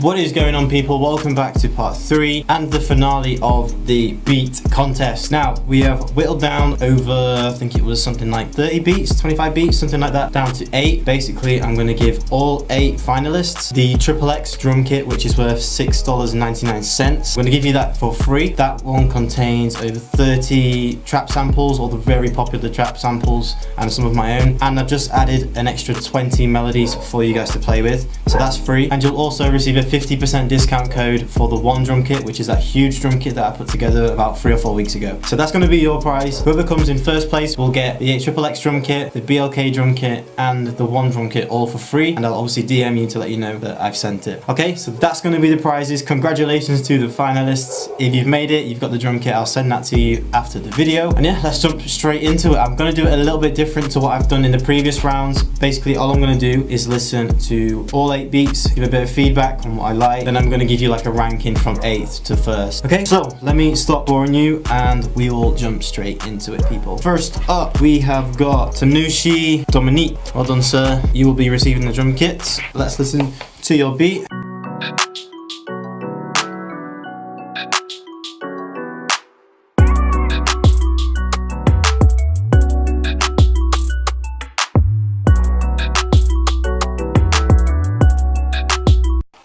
What is going on, people? Welcome back to part 3 and the finale of the beat contest. Now, we have whittled down over, I think it was something like 30 beats, 25 beats, something like that, down to 8. Basically, I'm going to give all 8 finalists the XXX drum kit, which is worth $6.99. I'm going to give you that for free. That one contains over 30 trap samples, all the very popular trap samples, and some of my own. And I've just added an extra 20 melodies for you guys to play with. So that's free. And you'll also receive a 50% discount code for the one drum kit, which is that huge drum kit that I put together about 3 or 4 weeks ago. So that's going to be your prize. Whoever comes in first place will get the XXX drum kit, the BLK drum kit, and the one drum kit all for free. And I'll obviously DM you to let you know that I've sent it. Okay, so that's going to be the prizes. Congratulations to the finalists. If you've made it, you've got the drum kit. I'll send that to you after the video. And yeah, let's jump straight into it. I'm going to do it a little bit different to what I've done in the previous rounds. Basically, all I'm going to do is listen to all 8 beats, give a bit of feedback on what I like, then I'm going to give you like a ranking from 8th to 1st. Okay, so let me stop boring you and we will jump straight into it, people. First up, we have got Tanushi Dominique. Well done, sir. You will be receiving the drum kit. Let's listen to your beat.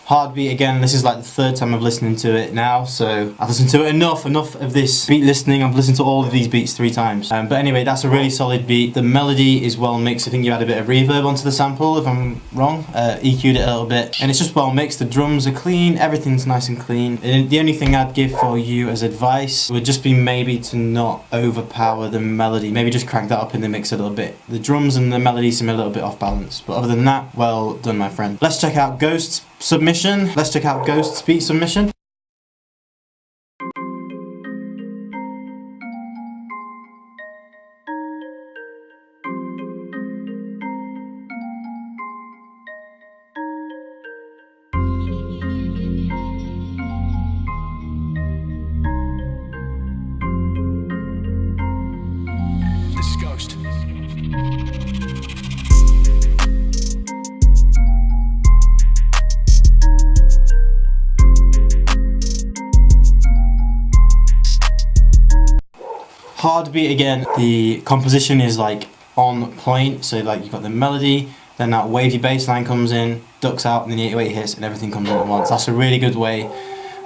Hard beat again. This is like the 3rd time I've listened to it now, so I've listened to it enough of this beat listening. I've listened to all of these beats 3 times. But anyway, that's a really solid beat. The melody is well mixed. I think you add a bit of reverb onto the sample, if I'm wrong. EQ'd it a little bit, and it's just well mixed. The drums are clean, everything's nice and clean. And the only thing I'd give for you as advice would just be maybe to not overpower the melody. Maybe just crank that up in the mix a little bit. The drums and the melody seem a little bit off balance, but other than that, well done, my friend. Let's check out Ghost's submission. Let's check out Ghost's beat submission. This is Ghost. Hard beat again. The composition is like on point, so like you've got the melody, then that wavy bass line comes in, ducks out, and then the 808 hits, and everything comes in at once. That's a really good way.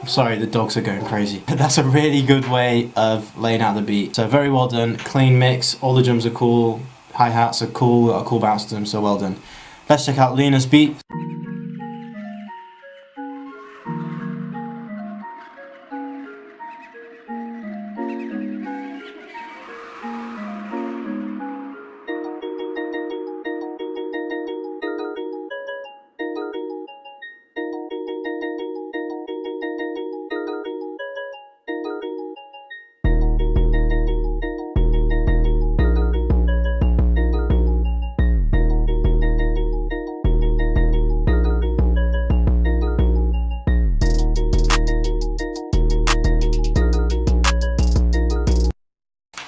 I'm sorry, the dogs are going crazy. That's a really good way of laying out the beat. So very well done, clean mix, all the drums are cool, hi-hats are cool, got a cool bounce to them, so well done. Let's check out Lena's beat.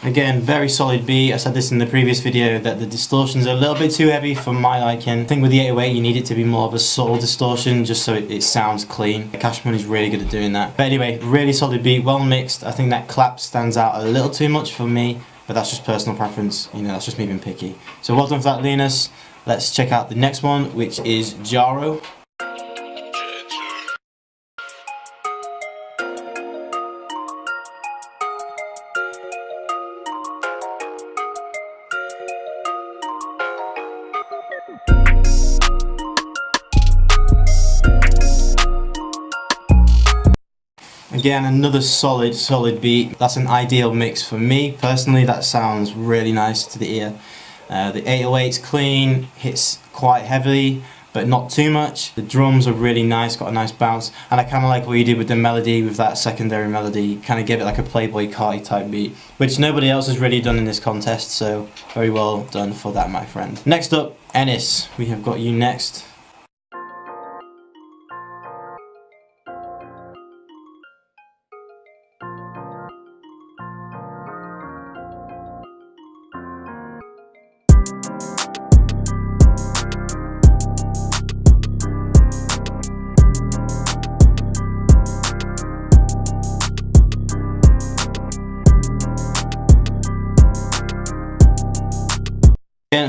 Again, very solid beat. I said this in the previous video that the distortion's a little bit too heavy for my liking. I think with the 808 you need it to be more of a subtle distortion just so it sounds clean. Cash Money's really good at doing that. But anyway, really solid beat, well mixed. I think that clap stands out a little too much for me, but that's just personal preference. You know, that's just me being picky. So well done for that, Linus. Let's check out the next one, which is Jaro. Again, another solid beat. That's an ideal mix for me. Personally, that sounds really nice to the ear. The 808's clean, hits quite heavily, but not too much. The drums are really nice, got a nice bounce. And I kind of like what you did with the melody, with that secondary melody. Kind of give it like a Playboy Carti type beat, which nobody else has really done in this contest, so very well done for that, my friend. Next up, Ennis. We have got you next.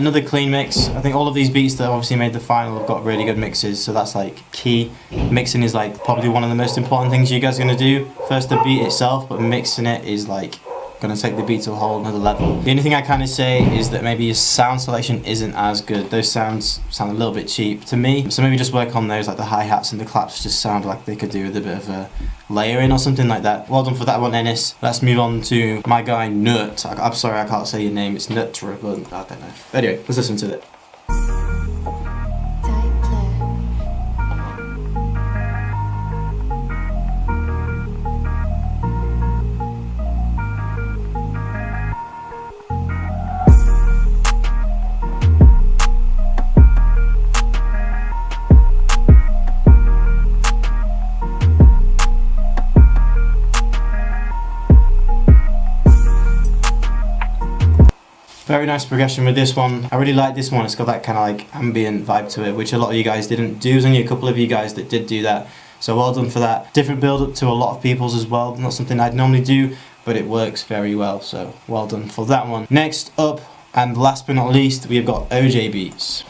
another clean mix. I think all of these beats that obviously made the final have got really good mixes, so that's like key. Mixing is like probably one of the most important things you guys are going to do. First the beat itself, but mixing it is like going to take the beat to a whole another level. The only thing I kind of say is that maybe your sound selection isn't as good. Those sounds sound a little bit cheap to me, so maybe just work on those, like the hi-hats and the claps just sound like they could do with a bit of a layering or something like that. Well done for that one, Ennis. Let's move on to my guy Nut. I'm sorry I can't say your name, it's Nutra, but I don't know. Anyway, let's listen to it. Very nice progression with this one. I really like this one. It's got that kind of like ambient vibe to it, which a lot of you guys didn't do. There's only a couple of you guys that did do that. So well done for that. Different build up to a lot of people's as well. Not something I'd normally do, but it works very well. So well done for that one. Next up, and last but not least, we have got OJ beats.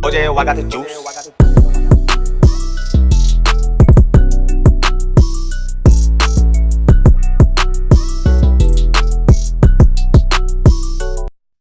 OJ, I got the juice.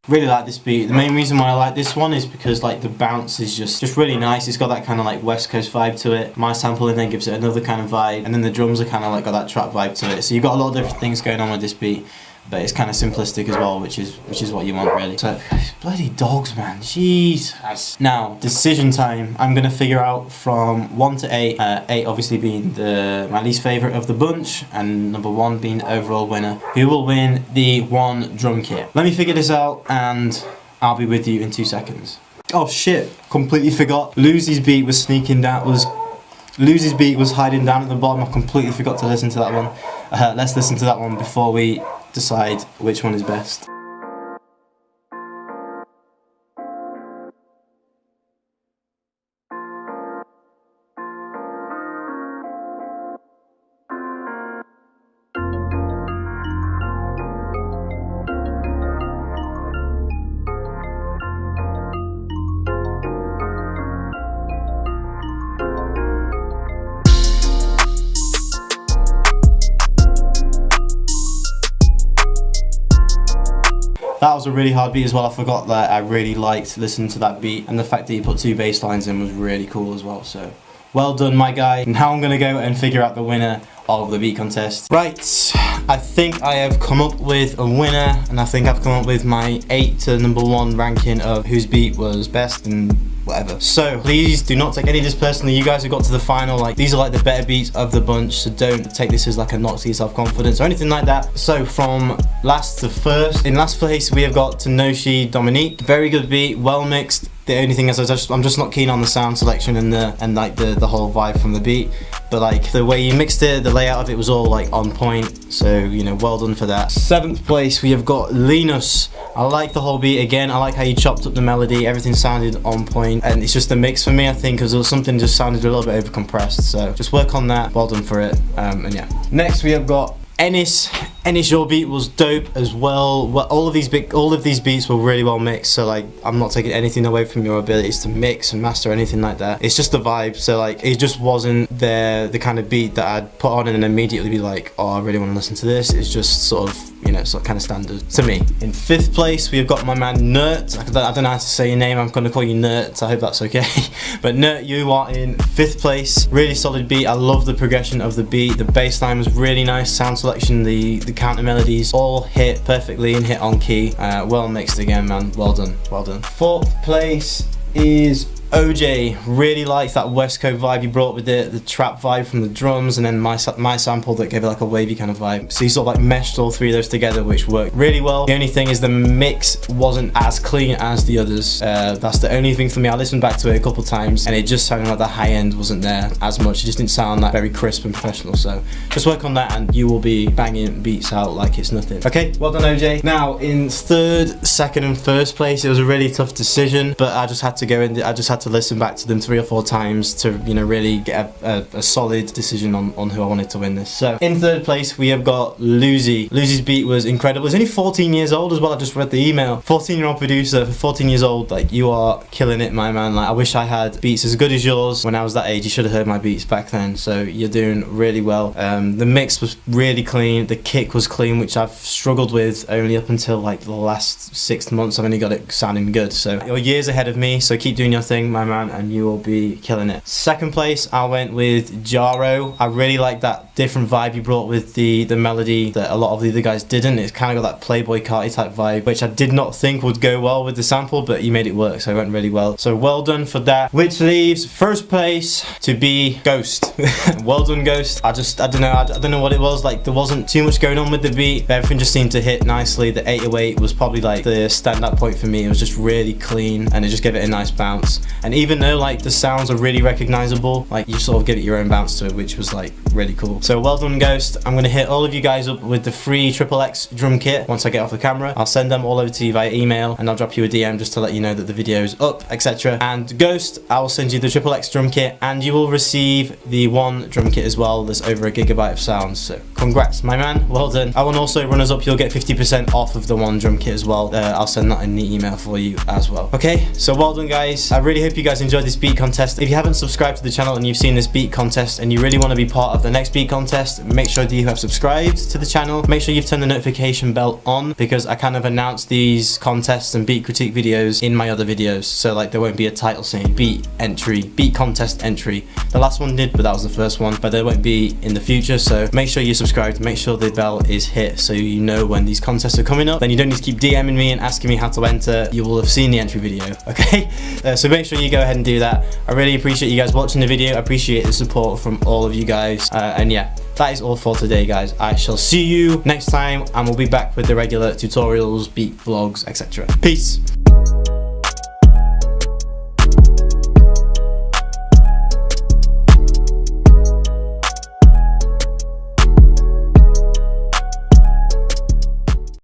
Really like this beat. The main reason why I like this one is because like the bounce is just really nice. It's got that kind of like West Coast vibe to it. My sample in there gives it another kind of vibe, and then the drums are kind of like got that trap vibe to it. So you've got a lot of different things going on with this beat, but it's kind of simplistic as well, which is what you want really. So bloody dogs, man, jeez. Now decision time. I'm gonna figure out from 1 to 8. 8 obviously being my least favorite of the bunch, and number 1 being the overall winner. Who will win the one drum kit? Let me figure this out, and I'll be with you in 2 seconds. Oh shit! Completely forgot. Lucy's beat was sneaking down. Lucy's beat was hiding down at the bottom. I completely forgot to listen to that one. Let's listen to that one before we decide which one is best. That was a really hard beat as well. I forgot that I really liked listening to that beat, and the fact that you put 2 bass lines in was really cool as well. So well done, my guy. Now I'm gonna go and figure out the winner of the beat contest. Right, I think I have come up with a winner, and I think I've come up with my 8 to number 1 ranking of whose beat was best and whatever. So please do not take any of this personally. You guys have got to the final, like these are like the better beats of the bunch, so don't take this as like a knock to your self-confidence or anything like that. So from last to first, in last place we have got Tenoshi Dominique. Very good beat, well mixed. The only thing is I'm just not keen on the sound selection and like the whole vibe from the beat, but like the way you mixed it, the layout of it was all like on point, so you know, well done for that. 7th place we have got Linus. I like the whole beat again. I like how you chopped up the melody, everything sounded on point, and it's just a mix for me, I think, because there was something just sounded a little bit over compressed, so just work on that. Well done for it. And yeah, next we have got Ennis, your beat was dope as well. All of these beats were really well mixed, so like I'm not taking anything away from your abilities to mix and master or anything like that. It's just the vibe, so like it just wasn't the kind of beat that I'd put on and then immediately be like, oh, I really want to listen to this. It's just sort of, you know, sort of kind of standard to me. In 5th place we have got my man Nert. I don't know how to say your name, I'm going to call you Nert, I hope that's okay. But Nert, you are in 5th place. Really solid beat. I love the progression of the beat. The bass line was really nice, sound selection, the counter melodies all hit perfectly and hit on key. Well mixed again, man. Well done, well done. 4th place is OJ. Really liked that West Coast vibe you brought with it, the trap vibe from the drums, and then my sample that gave it like a wavy kind of vibe. So you sort of like meshed all 3 of those together, which worked really well. The only thing is the mix wasn't as clean as the others. That's the only thing for me. I listened back to it a couple times and it just sounded like the high end wasn't there as much. It just didn't sound like very crisp and professional. So just work on that and you will be banging beats out like it's nothing. Okay, well done OJ. Now in 3rd, 2nd and 1st place, it was a really tough decision, but I just had to had to listen back to them 3 or 4 times to, you know, really get a solid decision on who I wanted to win this. So in third place we have got Lucy. Lucy's beat was incredible. He's only 14 years old as well. I just read the email. 14-year-old producer for 14 years old. Like, you are killing it, my man. Like, I wish I had beats as good as yours when I was that age. You should have heard my beats back then. So you're doing really well. The mix was really clean. The kick was clean, which I've struggled with only up until like the last 6 months. I've only got it sounding good. So you're years ahead of me. So keep doing your thing, my man, and you will be killing it. Second place, I went with Jaro. I really like that different vibe you brought with the melody that a lot of the other guys didn't. It's kind of got that Playboy Carti type vibe, which I did not think would go well with the sample, but you made it work, so it went really well. So well done for that. Which leaves first place to be Ghost. Well done, Ghost. I don't know what it was. Like, there wasn't too much going on with the beat. Everything just seemed to hit nicely. The 808 was probably like the standout point for me. It was just really clean and it just gave it a nice bounce. And even though like the sounds are really recognizable, like you sort of give it your own bounce to it, which was like really cool. So well done, Ghost. I'm gonna hit all of you guys up with the free XXX drum kit once I get off the camera. I'll send them all over to you via email and I'll drop you a DM just to let you know that the video is up, etc. And Ghost, I will send you the XXX drum kit and you will receive the one drum kit as well. There's over 1 GB of sounds. So congrats, my man. Well done. I will also, runners up, you'll get 50% off of the one drum kit as well. I'll send that in the email for you as well. Okay, so well done, guys. I really hope you guys enjoyed this beat contest. If you haven't subscribed to the channel and you've seen this beat contest and you really want to be part of the next beat contest, make sure that you have subscribed to the channel. Make sure you've turned the notification bell on, because I kind of announce these contests and beat critique videos in my other videos. So like there won't be a title saying beat entry, beat contest entry. The last one did, but that was the first one, but there won't be in the future. So make sure you're subscribed, make sure the bell is hit so you know when these contests are coming up. Then you don't need to keep DMing me and asking me how to enter. You will have seen the entry video, okay? So make sure you go ahead and do that. I really appreciate you guys watching the video. I appreciate the support from all of you guys. And yeah, that is all for today, guys. I shall see you next time and we'll be back with the regular tutorials, beat vlogs, etc. Peace.